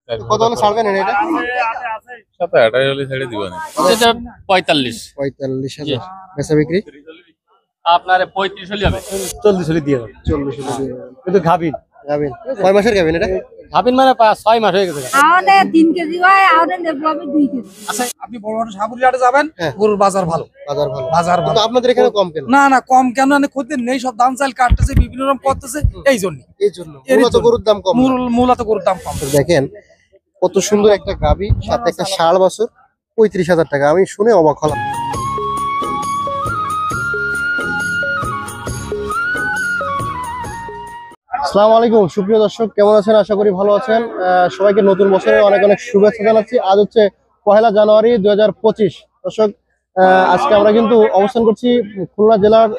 কত হলে ছাড়বেন এটা? সাথে 28 হলে ছেড়ে দিব না। এটা 45 45,000 বেচা বিক্রি আপনার 35 হলে হবে। 40 হলে দিয়ে দেবেন। 40 হলে দিয়ে দেবেন। কিন্তু গাভিন গাবিন কয় মাসের গাবিন এটা? গাভিন মানে 6 মাস হয়ে গেছে। আমাদের 3 কেজি হয়, আমাদের নেবো আমি 2 কেজি। আচ্ছা, আপনি বড় বড় সাপুরি হাটে যাবেন, হ্যাঁ। গরুর বাজার ভালো। বাজার ভালো। বাজার ভালো। কিন্তু আপনাদের এখানে কম কেন? না না, কম কেন? খদ্দের নেই, সব দাম চাল কাটতেছে, বিভিন্ন রকম করতেছে, এই জন্য। এই জন্য মূলত গরুর দাম কম। মূলত গরুর দাম কম। দেখেন কত সুন্দর একটা গাবি, সাথে একটা ষাঁড় বাছুর, 35,000 টাকা। আমি শুনে অবাক হলাম। আসসালামু আলাইকুম সুপ্রিয় দর্শক, কেমন আছেন? আশা করি ভালো আছেন। সবাইকে নতুন বছরের অনেক অনেক শুভেচ্ছা জানাচ্ছি। আজ হচ্ছে 1 জানুয়ারি 2025। দর্শক, আজকে আমরা কিন্তু অবস্থান করছি খুলনা জেলার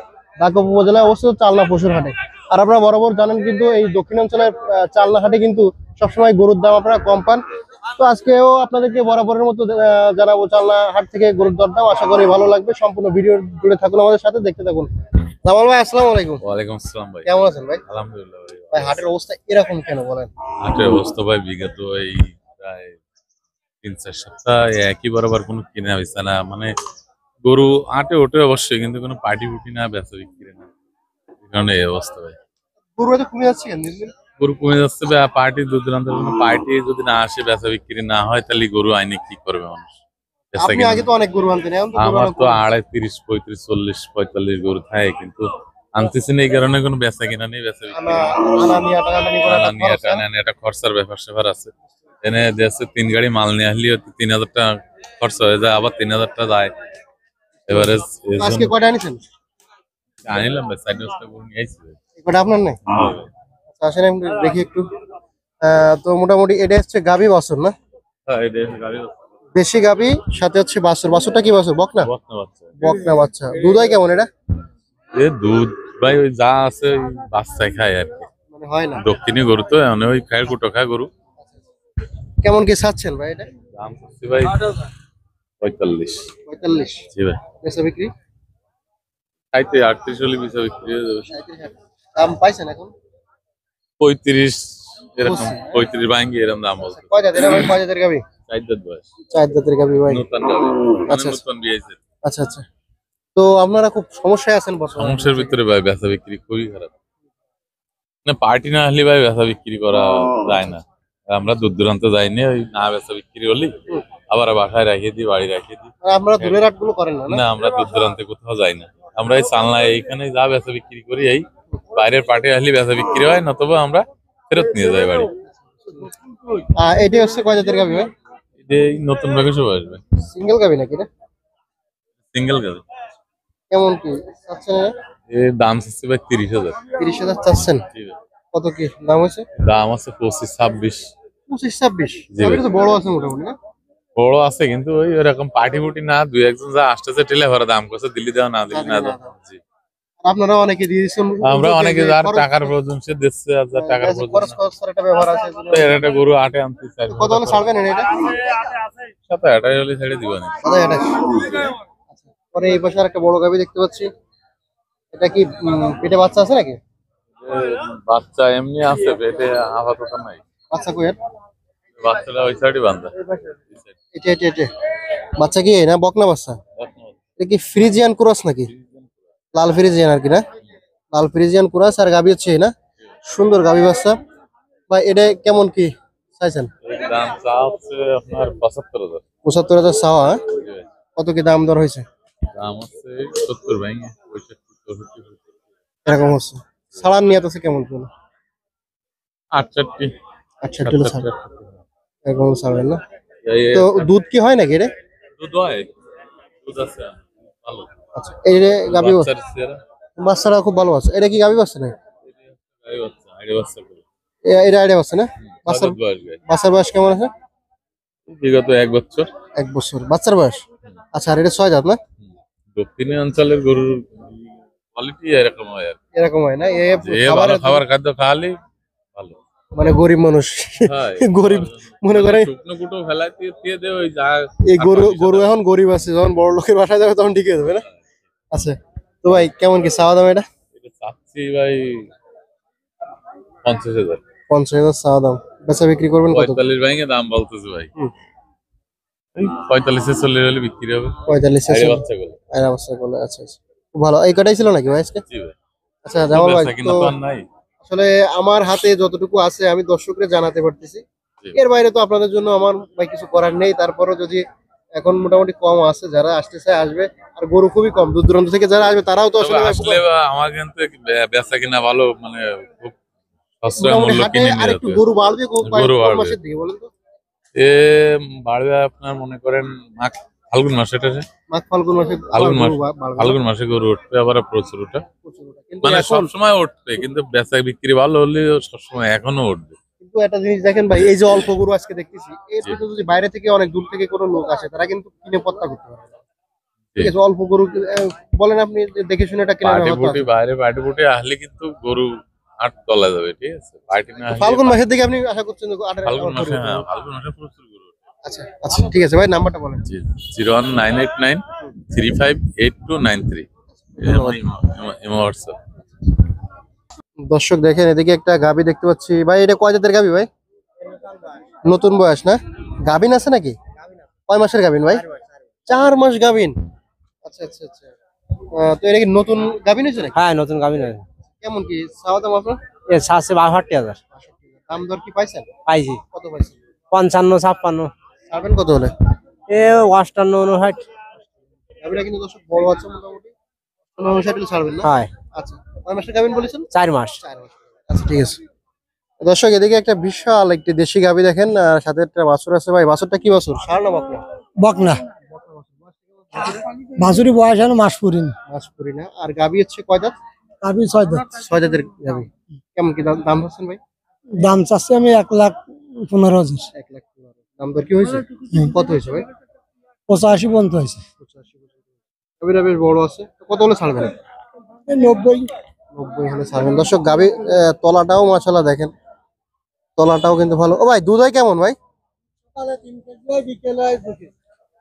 ঢাকা উপজেলায় অবস্থিত চালনা পশুর হাটে। আর আপনারা বরাবর জানেন কিন্তু এই দক্ষিণাঞ্চলের চালনা হাটে কিন্তু সবসময় গরুর দাম আপনারা কম পান। তো আজকেও আপনাদেরকে বরাবরের মতো জানাবো চালনা হাট থেকে গরুর দরদাম। আশা করি ভালো লাগবে। সম্পূর্ণ ভিডিও জুড়ে থাকুন, আমাদের সাথে দেখতে থাকুন। জামাল ভাই, আসসালামু আলাইকুম। ওয়ালাইকুম আসসালাম ভাই। কেমন আছেন ভাই? আলহামদুলিল্লাহ ভাই। ভাই হাটের অবস্থা এরকম কেন বলেন? হাটের অবস্থা ভাই বিগত এই প্রায় 3-4 সপ্তাহ একই বরাবর কোনো কিনা হয়েছে না। মানে গরু হাটে ওঠে অবশ্যই, কিন্তু কোনো পার্টি ফুটি না, বেচা বিক্রি না, এই কারণে এই অবস্থা ভাই। গরু তো কমে যাচ্ছে কেন? গরু কমে যাচ্ছে ভাই। পার্টি দূর দূরান্তের কোনো পার্টি যদি না আসে, বেচা বিক্রি না হয়, তাহলে গরু আইনে কি করবে মানুষ? আপনি আগে তো অনেক গরু আনতেন, এখন তো গরু আমার আনা তো কম। 28, 30, 35, 40, 45 গরু থাকে, কিন্তু আনতেছি না, এই কারণে কোনো বেচা কিনা নেই, বেচা বিক্রি নেই। আনা নিয়ে টানাটানি করা একটা নিয়ে খরচ, টানে একটা খরচার ব্যাপার স্যাপার আছে। এনে দেশে 3 গাড়ি মাল নিয়ে আসলেও 3,000 টাকা খরচা হয়ে যায়, আবার 3,000 টাকা যায়। এবারে আজকে কয়টা আনিছেন? আনিলাম ভাই, 4-5টা গরু নিয়ে আইছি ভাই। কয়টা আপনার নাই? আচ্ছা, আসেন আমি দেখি একটু। তো মোটামুটি এটা হচ্ছে গাভী বাছুর না? হ্যাঁ, এই দেশে গাড়ি দেশি গাভী, সাথে হচ্ছে বাছুর। বাছুরটা কি বাছুর? বকনা? বকনা বাচ্চা। বকনা বাচ্চা। দুধ হয় কেমন এটা? এ দুধ ভাই ওই যা আছে ওই বাচ্চাই খায় আর কি। মানে হয় না। দক্ষিণী গরু তো মানে ওই খায়, কুটো খায় গরু। কেমন কি চাচ্ছেন ভাই এটা? দাম করছি ভাই 45। 45। জি ভাই। বেচা বিক্রি খাইতে 38 হলে বেচা বিক্রি হয়ে যাবে। 37,000। দাম পাইছেন এখন? 35 এরকম, 35 ভাঙ্গি এরকম দাম বলছে। কয় জাতের ভাই? কয় জাতের গাভী? 4 দাঁত বয়স। 4 জাতের গাভী ভাই। নতুন গাবি। আচ্ছা, মানে নতুন বিয়ে হয়েছে। আচ্ছা আচ্ছা। তো আপনারা খুব সমস্যায় আছেন বর্তমানে। সমস্যার ভিতরে ভাই, বেচা বিক্রি খুবই খারাপ। না পার্টি না আসলে ভাই বেচা বিক্রি করা যায় না। আমরা দূর দূরান্তে যাইনি, ওই না বেচা বিক্রি হলি আবার বাসায় রেখে দিই, বাড়ি রেখে দিই। আর আপনারা দূরের হাটগুলো করেন না? না, আমরা দূর দূরান্তে কোথাও যাই না। আমরা এই চালনায় এইখানে যা বেচা বিক্রি করি, এই বাইরের পার্টি আসলে বেচা বিক্রি হয়, নতুবা আমরা ফেরত নিয়ে যাই বাড়ি। এটি হচ্ছে কয় জাতের গাভী ভাই? এই নতুন ব্যাগে সব আসবে। সিঙ্গেল গাভী নাকি এটা? সিঙ্গেল গাড়ি। কেমন কি চাচ্ছেন এটা? এর দাম চাচ্ছে ভাই 30,000। 30,000 চাচ্ছেন? কত কি দাম হয়েছে? দাম আছে 25-26। 25-26? জি ভাই। তো বড় আছে মোটামুটি না? বড় আছে, কিন্তু ওই এরকম পার্টি ফুটি না, 2-1 জন যা আসতেছে ঠেলে ভরা দাম করছে, দিল্লি দেওয়া না দিল্লি না দেওয়া। জি, আপনারা অনেকে দিয়ে দিচ্ছেন। আমরা অনেকে যার টাকার প্রয়োজন সে দিচ্ছে, আর যার টাকার খরচ প্রয়োজন খরচ একটা ব্যবহার আছে। তো এর একটা গরু আটে আনতে চাই। কত হলে ছাড়বেন এটা? সাথে 28 হলে ছেড়ে দিব না। কত এটা? আচ্ছা, পরে এই পাশে আরেকটা বড় গাভী দেখতে পাচ্ছি। এটা কি পেটে বাচ্চা আছে নাকি? বাচ্চা এমনি আছে, পেটে আপাতত নাই। বাচ্চা কই এর? বাচ্চাটা ওই সাইডে বান্ধা। এটা বাচ্চা কি না বকনা বাচ্চা? এটা কি ফ্রিজিয়ান ক্রস নাকি? লাল ফ্রিজিয়ান আর কি না? লাল ফ্রিজিয়ান ক্রস আর গাভী হচ্ছে না? সুন্দর গাভী বাচ্চা ভাই। এটা কেমন কি চাইছেন? দাম চা হচ্ছে আপনার 75,000। 75,000 চাওয়া, হ্যাঁ? কত কি দাম দর হয়েছে? দাম হচ্ছে 70 ভাঙে, 65-64। এরকম হচ্ছে। সালান নিয়ত আছে কেমন কি? 68। 68 ছাড় এরকম ছাড়বেন না? তো দুধ কি হয় নাকি এটা? দুধ হয়, দুধ আছে ভালো। আচ্ছা, এই যে গাভী বাচ্চার চেহারা, বাচ্চাটা খুব ভালো আছে। এটা কি গাভী বাচ্চা না? গাই বাচ্চা, আইডি বাচ্চা করে। এটা আইডিয়া বাচ্চা না? বাচ্চার বাচ্চার বয়স গাই। বাচ্চার বয়স কেমন আছে? বিগত 1 বছর। 1 বছর বাচ্চার বয়স। আচ্ছা, আর এটা 6 জাত না? দক্ষিণী অঞ্চলের গরুর কোয়ালিটি এরকম হয় আর কি। এরকম হয় না? যে ভালো খাবার খাদ্য খাওয়ালে ভালো। মানে গরিব মানুষ, হয় গরিব মনে করে। শুকনো কুটো ফেলাই দিয়ে দে, ওই যা এই গরু এখন গরিব আছে, যখন বড় লোকের বাসায় যাবে তখন ঠিক হয়ে যাবে না? আচ্ছা, তো ভাই কেমন কি চাওয়া দাম এটা? এটা চাচ্ছি ভাই 50,000। 50,000 চাওয়া দাম। বেচা বিক্রি করবেন কত? 45 ভাঙে দাম বলতেছে ভাই। হুম। এই 45 এ চলে হলে বিক্রি হবে। 45 আরে আছে বাচ্চাগুলো। আর অবস্থা বলে। আচ্ছা আচ্ছা, খুব ভালো। এই কটাই ছিল নাকি ভাই আজকে? জি ভাই। আচ্ছা জামাল ভাই, বেচা কিনা তো তো আর নাই। আসলে আমার হাতে যতটুকু আছে আমি দর্শকদের জানাতে পারতেছি। জি। এর বাইরে তো আপনাদের জন্য আমার ভাই কিছু করার নেই। তারপরও যদি এখন মোটামুটি কম আছে, যারা আসতে চায় আসবে। আর গরু খুবই কম, দূর দূরান্ত থেকে যারা আসবে তারাও তো তবে আসলে ভাই আসলে আমার কিন্তু বেচা কিনা ভালো, মানে খুব সস্তা মোটামুটি মূল্য হাটে কিনে আর নিয়ে একটু যেতে। গরু বাড়বে গরু কোন বাড়বে। মাসের দিকে বলেন তো? এ বাড়বে আপনার মনে করেন ফাল্গুন মাসে, এটা মাঘ ফাল্গুন মাসে ফাল্গুন মাস, গরু বাড়বে না? ফাল্গুন মাসে গরু উঠবে আবার প্রচুর ওটা। কিন্তু মানে এখন সবসময় উঠবে, কিন্তু বেচা বিক্রি ভালো হলে সবসময় এখনো উঠবে। কিন্তু একটা জিনিস দেখেন ভাই, এই যে অল্প গরু আজকে দেখতেছি, এর জি। ভিতরে যদি বাইরে থেকে অনেক দূর থেকে কোনো লোক আসে, তারা কিন্তু কিনে পত্তা করতে পারে না। জি। ঠিক আছে, অল্প গরু বলেন আপনি যে দেখে শুনে এটা কেনার পার্টি ব্যবস্থা বুটি আছে। বাইরে পার্টি বুটি আসলে কিন্তু গরু হাট তলা যাবে, ঠিক আছে। পার্টি না আসলে ফাল্গুন মাসের দিকে আপনি আশা করছেন যে আটের ফাল্গুন গরু মাসে, উঠবে? হ্যাঁ ফাল্গুন মাসে প্রচুর গরু উঠবে। আচ্ছা আচ্ছা, ঠিক আছে ভাই, নাম্বারটা বলেন। জি, 01989 358293। দর্শক দেখেন, এদিকে একটা গাবি দেখতে পাচ্ছি ভাই। এটা কয় জাতের গাবি ভাই? নতুন বয়স না? গাবিন আছে নাকি? কয় মাসের গাবিন ভাই? 4 মাস গাবিন। আচ্ছা আচ্ছা আচ্ছা। তো এটা কি নতুন গাবিন হয়েছে নাকি? হ্যাঁ নতুন গাভী নয়। কেমন কি চাওয়া দাম আপনার? এ 762,000 দাম দর কি পাইছেন? পাইছি। কত পাইছেন? 55 56 ছাড়বেন কত হলে? এ 58 59। গাবিটা কিন্তু দর্শক বড় আছে মোটামুটি। 59 ছাড়বেন না? হয় আচ্ছা, কয় মাসের গাবিন বলেছেন? 4 মাস। 4 মাস। আচ্ছা ঠিক আছে। দর্শক এদিকে একটা বিশাল একটি দেশি গাবি দেখেন, আর সাথে একটা বাছুর আছে ভাই। বাছুরটা কি বাছুর, ষাঁড় না বকনা? বকনা বাছুরি বয়স হলো মাস পুরিন। মাছ পুরি না। আর গাবি হচ্ছে কয় দাঁত? গাভী 6 দাঁত। 6 দাঁতের গাবি। কেমন কি দাম হচ্ছেন ভাই? দাম চাচ্ছি আমি 1,15,000। 1 লাখ 15। দাম দর কি হয়েছে? কত হয়েছে ভাই? 85 পর্যন্ত হয়েছে। 85। গাবিটা বেশ বড় আছে। তো কত হলে ছাড়বেন? 90। 90 হলে ছাড়বেন। দর্শক গাবি তলাটাও মাশাআল্লাহ দেখেন, তলাটাও কিন্তু ভালো। ও ভাই, দুধ হয় কেমন ভাই?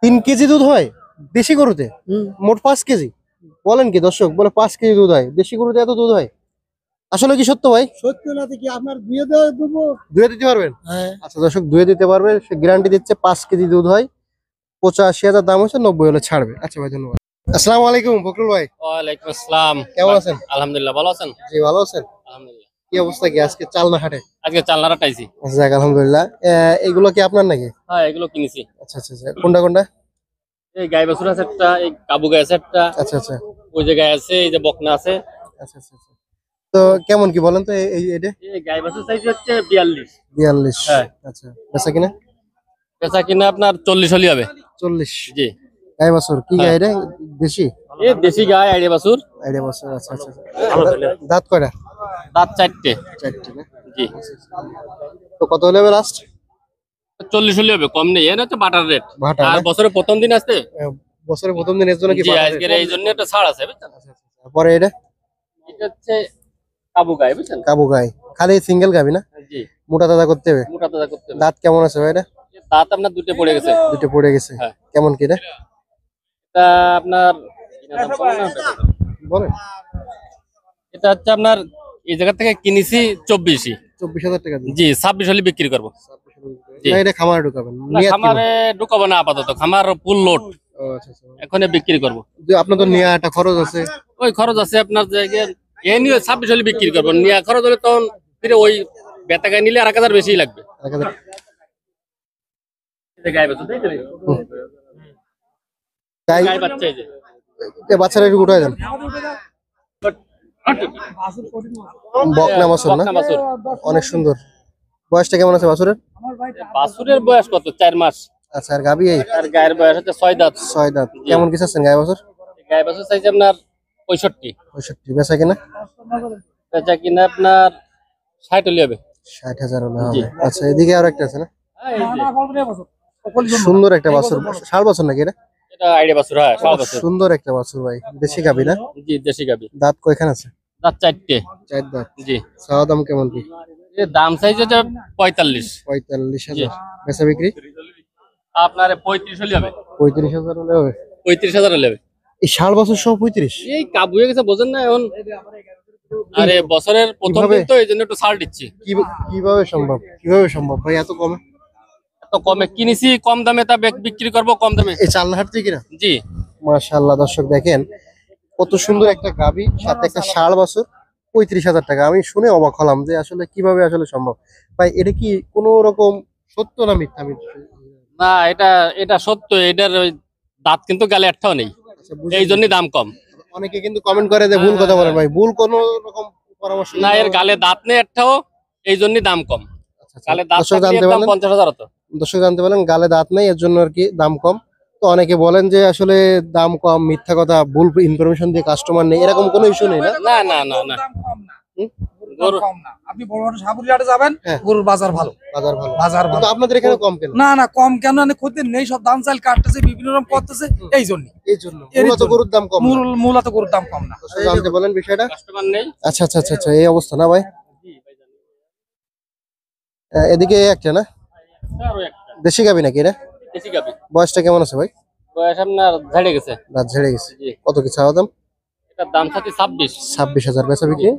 3 কেজি দুধ হয় দেশি গরুতে? মোট 5 কেজি বলেন কি দর্শক? বলে 5 কেজি দুধ হয় দেশি গরুতে, এত দুধ হয়? আসলে কি সত্য ভাই? সত্য না কি আপনার দুয়ে দেবো? দুয়ে দিতে পারবেন? হ্যাঁ। আচ্ছা দর্শক, দুয়ে দিতে পারবে, সে গ্যারান্টি দিচ্ছে। 5 কেজি দুধ হয়, 85,000 দাম হচ্ছে, 90 হলে ছাড়বে। আচ্ছা ভাই, ধন্যবাদ। আসসালামু আলাইকুম ফখরুল ভাই, ওয়ালাইকুম আসসালাম। কেমন আছেন? আলহামদুলিল্লাহ, ভালো আছেন? জি ভালো আছেন। আলহামদুলিল্লাহ। কি অবস্থা কি আজকে চালনা হাটে? আজকে চালনাটা টাইছি। আচ্ছা যাক, আলহামদুলিল্লাহ। এগুলো কি আপনার নাকি? হ্যাঁ, এগুলো কিনেছি। আচ্ছা আচ্ছা আচ্ছা, কোনটা কোনটা? এই গাই বাছুর আছে একটা, এই কাবু গাই আছে একটা, আচ্ছা আচ্ছা ওই যে গাই আছে, এই যে বকনা আছে। আচ্ছা আচ্ছা আচ্ছা। তো কেমন কি বলেন তো এটা? এই গাই বাছুর সাইজ হচ্ছে 42। 42। হ্যাঁ। আচ্ছা, বেচা কিনা? পেঁচা কিনা আপনার 40 হলি হবে। 40। জি। গাই বাছুর কি গাই এটা? দেশি? এই দেশি গাই আইডিয়া বাছুর। আইডিয়া বাছুর। আচ্ছা আচ্ছা আচ্ছা। দাঁত কয়টা? দাঁত 4টে। 4টি না? জি। তো কত হলে হবে লাস্ট? 40 হলি হবে, কম নেই। এটা হচ্ছে বাটার রেট। বাটা আর না? বছরের প্রথম দিন আসতে। বছরের প্রথম দিন এর জন্য কি জি, বাটা আজকের rate? এই জন্য একটা ছাড় আছে, বুঝছেন? আচ্ছা আচ্ছা আচ্ছা। পরে এটা এটা হচ্ছে কাবু গাই, বুঝছেন? কাবু গাই, খালি সিঙ্গেল গাবি না? জি। মোটা তাজা করতে হবে। মোটা তাজা করতে হবে। দাঁত কেমন আছে ভাই এটা? দাঁত আপনার দুটো পড়ে গেছে। দুটো পড়ে গেছে। হ্যাঁ। কেমন কি এটা এটা আপনার বলেন? এটা হচ্ছে আপনার এই জায়গা থেকে কিনেছি 24। 24,000 টাকা দিয়ে। জি, 26 হলে বিক্রি করবো। জি। না, এটা খামারে ঢুকাবেন? না, নিয়াত কি খামারে ঢুকাবো না আপাতত, খামার ফুল লোড বলেন? ও আচ্ছা আচ্ছা। এখন বিক্রি করবো। যে আপনার তো নিয়া একটা খরচ আছে। ওই খরচ আছে আপনার, জায়গায় এ নিয়ে 26 হলে বিক্রি করবো। নিয়ে খরচ হলে তখন ফিরে ওই বেতা গায়ে নিলে 1,000 বেশি লাগবে। গায়ে বাছুর, তাই তো? গাই গায়ে বাচ্চা এই যে। বাচ্চারা একটু উঠায় দেন। বকনা বাছুর না? বকনা বাছুর। অনেক সুন্দর। বয়সটা কেমন আছে বাছুরের? বাছুরের বয়স কত? 4 মাস। আচ্ছা, আর গাবি এই আর গায়ের বয়স হচ্ছে 6 দাঁত। 6 দাঁত। কেমন কি চাচ্ছেন গাই বাছুর? গায়ে বাছুর চাইছে আপনার 65। 65। বেচা কিনা? বেচা কিনা আপনার 60 হলে হবে। 60,000 হলে জি। হবে। আচ্ছা, এদিকে আর একটা আছে না? হ্যাঁ, এই যে। সুন্দর একটা বাছুর, 60 বছর নাকি এটা? এটা আইডিয়া বাছুর, হ্যাঁ 60 বছর। সুন্দর একটা বাছুর ভাই, দেশি গাবি না? জি, দেশি গাবি। দাঁত কয়খান আছে? দাঁত 4টে। 4 দাঁত। জি। চাওয়া দাম কেমন কি? এর দাম চাইছে হচ্ছে 45। 45,000। বেচা বিক্রি? আপনার 35 হলে হবে। 35,000 হলে হবে। 35,000 হলে হবে। এই 60 বছর সহ 35? এই কাবু হয়ে গেছে, বোঝেন না এখন? আরে বছরের প্রথম কিভাবে? দিন তো এই জন্য একটু ছাড় দিচ্ছি। কিভাবে সম্ভব, কিভাবে সম্ভব ভাই এত কমে? তো কমে কিনেছি, কম দামে তা বিক্রি করব কম দামে। এই চালনাহাট থেকে কিনা? জি। মাশাআল্লাহ দর্শক দেখেন কত সুন্দর একটা গাভী, সাথে একটা ষাঁড় বাছুর, 35,000 টাকা। আমি শুনে অবাক হলাম যে আসলে কিভাবে আসলে সম্ভব। ভাই এটা কি কোনো রকম সত্য না মিথ্যা? না, এটা এটা সত্য। এটার ওই দাঁত কিন্তু গালে একটাও নেই, আচ্ছা, বুঝে এই জন্যই দাম কম। অনেকে কিন্তু কমেন্ট করে যে ভুল কথা বলেন ভাই, ভুল কোনো রকম পরামর্শ না, এর গালে দাঁত নেই একটাও, এই জন্যই দাম কম। আচ্ছা, আচ্ছা। গালে দাঁত দর্শক থাকলে জানতে এর দাম পারলেন, 50,000 হতো। দর্শক জানতে পারলেন গালে দাঁত নেই এর জন্য আর কি দাম কম। তো অনেকে বলেন যে আসলে দাম কম, মিথ্যা কথা, ভুল ইনফরমেশন দিয়ে কাস্টমার নেই, এরকম কোনো ইস্যু নেই না? না না না না, দাম কম না, হুম? গরুর দাম কম না। আপনি বড় বড় সাপুরিয়াটে যাবেন, হ্যাঁ। গরুর বাজার ভালো, বাজার ভালো, বাজার ভালো। কিন্তু আপনাদের এখানে কম কেন? না না, কম কেন? খদ্দের নেই, সব দাম চাল কাটতেছে, বিভিন্ন রকম করতেছে, এই জন্য। এই জন্য এর মূলত জন্য। গরুর দাম কম না। মূলত গরুর দাম কম না। দর্শক জানতে বলেন বিষয়টা। কাস্টমার নেই। আচ্ছা আচ্ছা আচ্ছা আচ্ছা, এই অবস্থা না ভাই? এদিকে একটা না, আরো একটা দেশি গাবি নাকি এটা? দেশি গাবি। বয়সটা কেমন আছে ভাই? বয়স আপনার ঝাড়ে গেছে। রাত ঝেড়ে গেছে। জি। কত কি চাওয়া দাম? এটার দাম থাকে 26। 26,000 বেচা বিক্রি?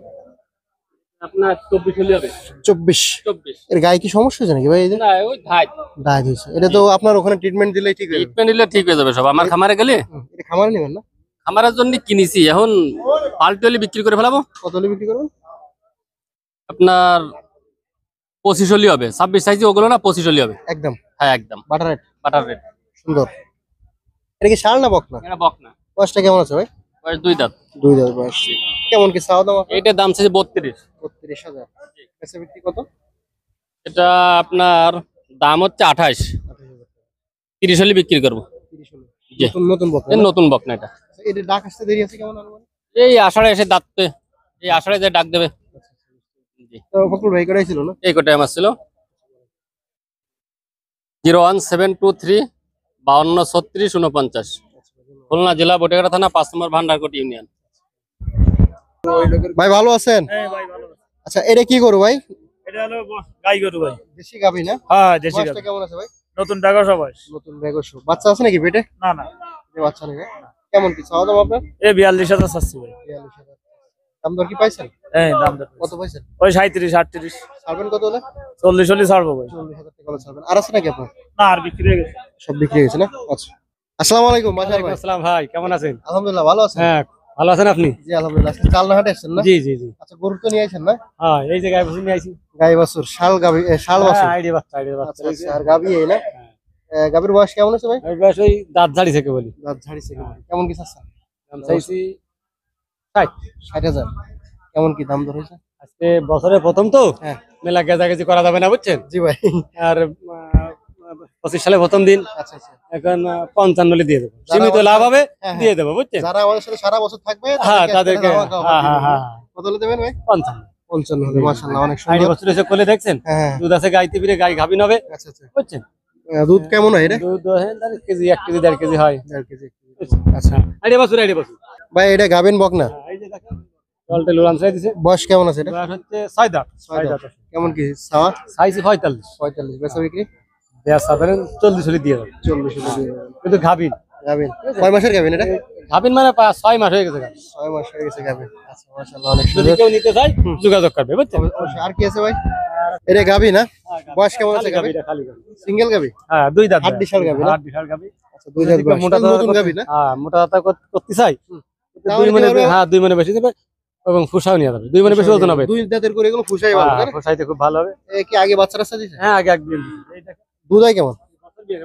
আপনার 24 হলে হবে। 24। 24 এর গায়ে কি সমস্যা হয়েছে নাকি ভাই? এই যে না, ওই ধাই দায় হয়েছে, এটা তো আপনার ওখানে ট্রিটমেন্ট দিলেই ঠিক হয়ে যাবে। ট্রিটমেন্ট নিলে ঠিক হয়ে যাবে সব। আমার খামারে গেলে, এটা খামারে নেবেন না? খামারের জন্য কিনেছি, এখন পাল্টে হলে বিক্রি করে ফেলাবো। কত হলে বিক্রি করবেন? আপনার 25 হলে হবে। 26 সাইজে ওগুলো না, 25 হলে হবে। একদম হ্যাঁ, একদম বাটার রেট। Butter rate. সুন্দর। এটা কি ষাঁড় না বকনা? এটা বক না, বয়সটা কেমন আছে ভাই? বয়স 2 দাঁত। 2 দাঁত বয়স। কেমন কি চাওয়া দাম আপনার? এইটার দাম চাইছে 32। 32,000। বেচা বিক্রি কত? এটা আপনার দাম হচ্ছে 28। 30 হলে বিক্রি করবো। 30 হলে। জি। নতুন নতুন বকনা এই না? নতুন বক না এটা। এটা ডাক আসতে দেরি আছে কেমন আনুমানিক? এই আষাঢ়ে এসে দাঁততে, এই আষাঢ়ে যে ডাক দেবে। জি। তো ফকরুল ভাই করাই ছিল না? এই কোটায় আমার ছিল 01723 5236 49। খুলনা জেলা বটিয়াঘাটা থানা 5 নম্বর ভান্ডারকোট ইউনিয়ন। ভাই ভালো আছেন? আচ্ছা এটা কি করো ভাই? এটা হলো গাই গরু ভাই। দেশি গাবি না? হ্যাঁ, দেশি বয়সটা গাই। কেমন আছে ভাই? নতুন টাকা সবাই। নতুন বেগসু। বাচ্চা আছে নাকি পেটে? না না, এই বাচ্চা নেই। কেমন কি চাওয়া দাম আপনার? এই 42,000 চাচ্ছি ভাই। 42,000। দাম দর কি পাইছেন? হ্যাঁ, দাম দর কত পাইছেন? ওই 37 38 ছাড়বেন কত হলে? 40 হলে ছাড়বো ভাই। 40,000 টাকা হলে ছাড়বেন। আর আছে নাকি আপনার? না, আর বিক্রি হয়ে গেছে। সব বিক্রি হয়ে গেছে না? আচ্ছা। আসসালামু আলাইকুম বাজার ভাই। আসসালাম ভাই, কেমন আছেন? আলহামদুলিল্লাহ ভালো আছেন? হ্যাঁ, ভালো আছেন আপনি? জি আলহামদুলিল্লাহ। আজকে চালনা হাটে এসেছেন না? জি জি জি। আচ্ছা গরু তো নিয়ে আইছেন না? হ্যাঁ, এই যে গাই বসে নিয়ে আইছি। গাই বাছুর, শাল গাবি, শাল বাছুর। আইডিয়া বাচ্চা, আইডিয়া বাচ্চা। আচ্ছা আচ্ছা। আর গাবি এই না? গাবির বয়স কেমন আছে ভাই? আমি বয়স ওই দাঁত ঝাড়ি থেকে বলি। রাত ঝাড়িছে কেমন? কেমন কি চাচ্ছেন? দাম চাইছি 60। 60,000। কেমন কি দাম দর হয়েছে? আজকে বছরের প্রথম তো, হ্যাঁ। মেলা গেজাগেজি করা যাবে না বুঝছেন। জি ভাই। আর 25 সালে প্রথম দিন, আচ্ছা আচ্ছা। এখন 55 হলে দিয়ে দেবো। যারা সীমিত আমাদের- লাভ হবে, হ্যাঁ, দিয়ে দেবো বুঝছেন। যারা আমাদের সাথে সারা বছর থাকবে হ্যাঁ, তাদেরকে ধামাকা offer হ্যাঁ হ্যাঁ দিব। হ্যাঁ কত হলে দেবেন ভাই? 55। 55 হলে মাশাআল্লাহ অনেক আইডিয়া সুন্দর। বছর এসে কোলে দেখছেন, হ্যাঁ দুধ আছে গাইতে ফিরে, গাই গাভিন হবে আচ্ছা আচ্ছা। বুঝছেন। দুধ কেমন হয় এটা? দুধ কেজি 1 কেজি 1.5 কেজি হয়। 1.5 কেজি। আচ্ছা আইডিয়া বছর, আইডিয়া বছর। ভাই এটা গাবেন বক না? এই যে দেখেন, জলটা লোলান চাই দিছে। বয়স কেমন আছে এটা? বয়স হচ্ছে 6 দাঁত। 6 দাঁত। কেমন কি চাওয়া? সাইজ 45। 45 বেচা বিক্রি? দেয়া সাধারণ 40 হলে দিয়ে দেবো, 40 হলে দিয়ে দেবেন। কিন্তু গাভিন। গাবেন কয় মাসের গাবেন এটা? গাভিন মানে 6 মাস হয়ে গেছে গাভিন। 6 মাস হয়ে গেছে গাবেন। আচ্ছা মাশাআল্লাহ অনেক যদি সুন্দর। কেউ নিতে চায় যোগাযোগ করবে বুঝছেন। অবশ্যই। আর কি আছে ভাই? এটা গাবি না? বয়স কেমন আছে গাবি? গাভিটা খালি গাভি। সিঙ্গেল গাবি? হ্যাঁ, 2 দাঁত। হাড্ডি শাল গাভি না? হাড্ডি শাল গাভি। আচ্ছা 2 দাঁত বয়স। মোটা নতুন গাবি না? হ্যাঁ, মোটা দাঁতা করতে চাই। তাও 2 মনে, নিতে পারবে? হ্যাঁ 2 মনে বেশি দেবে এবং ফুসাও নিয়ে যাবে। 2 মনে বেশি ওজন হবে। 2 দাঁতের করে এগুলো ফুসাই ভালো হ্যাঁ, তাই না? ফুসাইতে খুব ভালো হবে। এ কি আগে বাচ্চা রাস্তা দিছে? হ্যাঁ, আগে একদিন এই দেখেন দুধ হয় কেমন?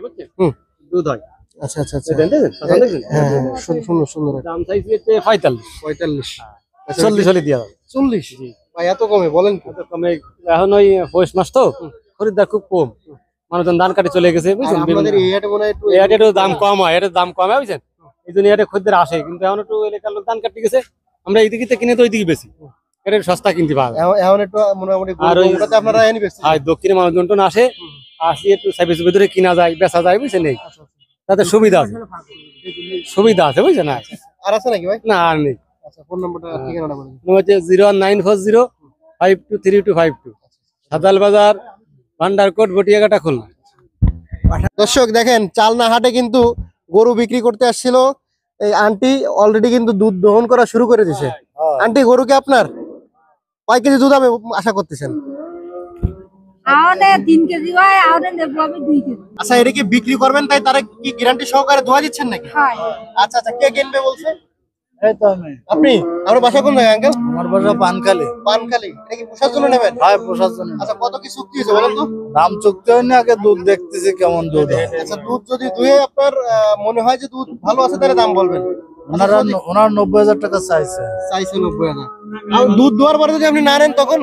বুঝছেন। হুম। দুধ হয়। আচ্ছা আচ্ছা আচ্ছা। দেখেন, পছন্দ দেখেন? হ্যাঁ হ্যাঁ সুন্দর সুন্দর। দাম চাইছি হচ্ছে 45। 45। 40 হলে দিয়ে দেবো। 40? ভাই এত কমে বলেন কি? এত কমে এখন ওই পৌষ মাস তো, খরিদ্দার খুব কম, মানুষজন ধান কাটে চলে গেছে আর বুঝছেন। আপনাদের এই হাটে মনে হয় একটু এই হাটে একটু দাম কম হয়, এটার দাম কম হয় বুঝছেন। এই জন্য এটা খরিদ্দার আসে, কিন্তু এখন একটু এলাকার লোক ধান কাটতে গেছে, আমরা এইদিকে কিনে তো ওইদিকে বেশি, এটা একটু সস্তা কিনতে পাওয়া যায়। এখন একটু মোটামুটি আর ওই- ওটাতে আপনারা এনে বেচছেন? আর দক্ষিণে মানুষজন আসে, আসি একটু সার্ভিস ভিতরে কিনা যায়, বেচা যায় বুঝছেন। এই তাতে সুবিধা আছে, সুবিধা আছে বুঝছেন। না আর আছে নাকি ভাই? না, আর নেই। আচ্ছা ফোন নাম্বারটা ঠিকানাটা বলেন। হচ্ছে 01940523252, সাদাল বাজার, ভান্ডারকোট, বটিয়াঘাটা, খুলনা। দর্শক দেখেন চালনা হাটে কিন্তু গরু বিক্রি করতে আসছিল এই আন্টি, অলরেডি কিন্তু দুধ দহন করা শুরু করে দিয়েছে। আন্টি গরু কি আপনার? কয় কেজি দুধ হবে আশা করতেছেন? আমাদের 3 কেজি হয়, আমাদের নেবো আমি 2 কেজি। আচ্ছা, এটা কি বিক্রি করবেন তাই তারা কি গ্যারান্টি সহকারে দোয়া দিচ্ছেন নাকি? হয়। আচ্ছা আচ্ছা, কে কিনবে বলছে? এই তো আমি, আপনি? আপনার বাসা কোন জায়গায় আঙ্কেল? আমার বাসা পানখালি। পানখালি। এটা কি পোষার জন্য নেবেন? হয় পোষার জন্য। আচ্ছা, কত কি চুক্তি হয়েছে বলেন তো? দাম চুক্তি হয়নি, আগে দুধ দেখতেছি কেমন দুধ হয়। আচ্ছা, দুধ যদি দুয়ে আপনার মনে হয় যে দুধ ভালো আছে তাহলে দাম বলবেন। ওনার 90,000 টাকা চাইছে। চাইছে 90,000। আর দুধ দোয়ার পরে যদি আপনি না নেন তখন?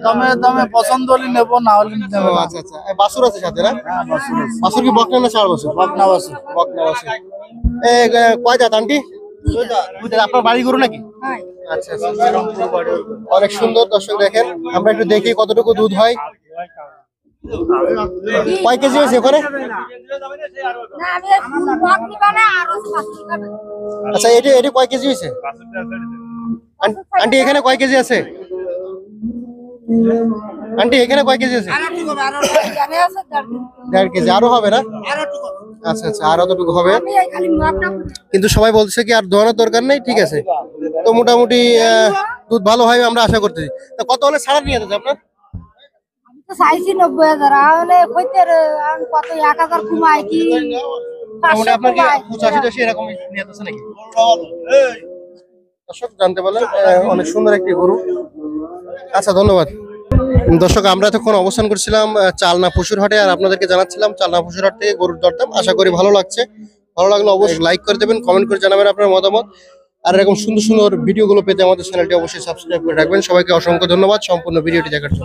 দামে দামে পছন্দ হলে নেবো, না হলে নেবো না। আচ্ছা আচ্ছা, বাছুর আছে সাথে না? হ্যাঁ, বাছুর আছে। বাছুর কি বকনা না ষাঁড় বাছুর? বকনা বাছুর। বকনা বাছুর। কয় দাঁত আন্টি? দুইটা। আপনার বাড়ি গরু নাকি? হয়। আচ্ছা আচ্ছা, অনেক সুন্দর। দর্শক দেখেন, আমরা একটু দেখি কতটুকু দুধ হয়। কয় কেজি হয়েছে ওখানে? না, আমি এই ফুল বক নিবা না, আরো বাকি খাবে। আচ্ছা, এটা কয় কেজি হয়েছে আন্টি? এখানে কয় কেজি আছে আন্টি? এখানে কয় কেজি আছে? জানে আছে 1.5 কেজি। 1.5 কেজি। আরো হবে না? আচ্ছা আচ্ছা, আর অতটুকু হবে। আমি এই খালি মুখটা কিন্তু সবাই বলছে কি আর দোয়ানোর দরকার নেই, ঠিক আছে। তো মোটামুটি দুধ ভালো হয় আমরা আশা করতেছি। তো কত হলে ছাড়া নিয়ে যেতে আপনার? তো চাইছি 90,000, আহলে কইতে কত 1000 কমাই কি মোটামুটি আপনার কি 85-80 এরকম নিয়ে যেতেছে নাকি? দর্শক জানতে পারলেন, অনেক সুন্দর একটি গরু। আচ্ছা, ধন্যবাদ। দর্শক, আমরা এতক্ষণ অবস্থান করছিলাম চালনা পশুর হাটে, আর আপনাদেরকে জানাচ্ছিলাম চালনা পশুর হাট থেকে গরুর দরদাম। আশা করি ভালো লাগছে। ভালো লাগলে অবশ্যই লাইক করে দেবেন, কমেন্ট করে জানাবেন আপনার মতামত। আর এরকম সুন্দর সুন্দর ভিডিওগুলো পেতে আমাদের চ্যানেলটি অবশ্যই সাবস্ক্রাইব করে রাখবেন। সবাইকে অসংখ্য ধন্যবাদ সম্পূর্ণ ভিডিওটি দেখার জন্য।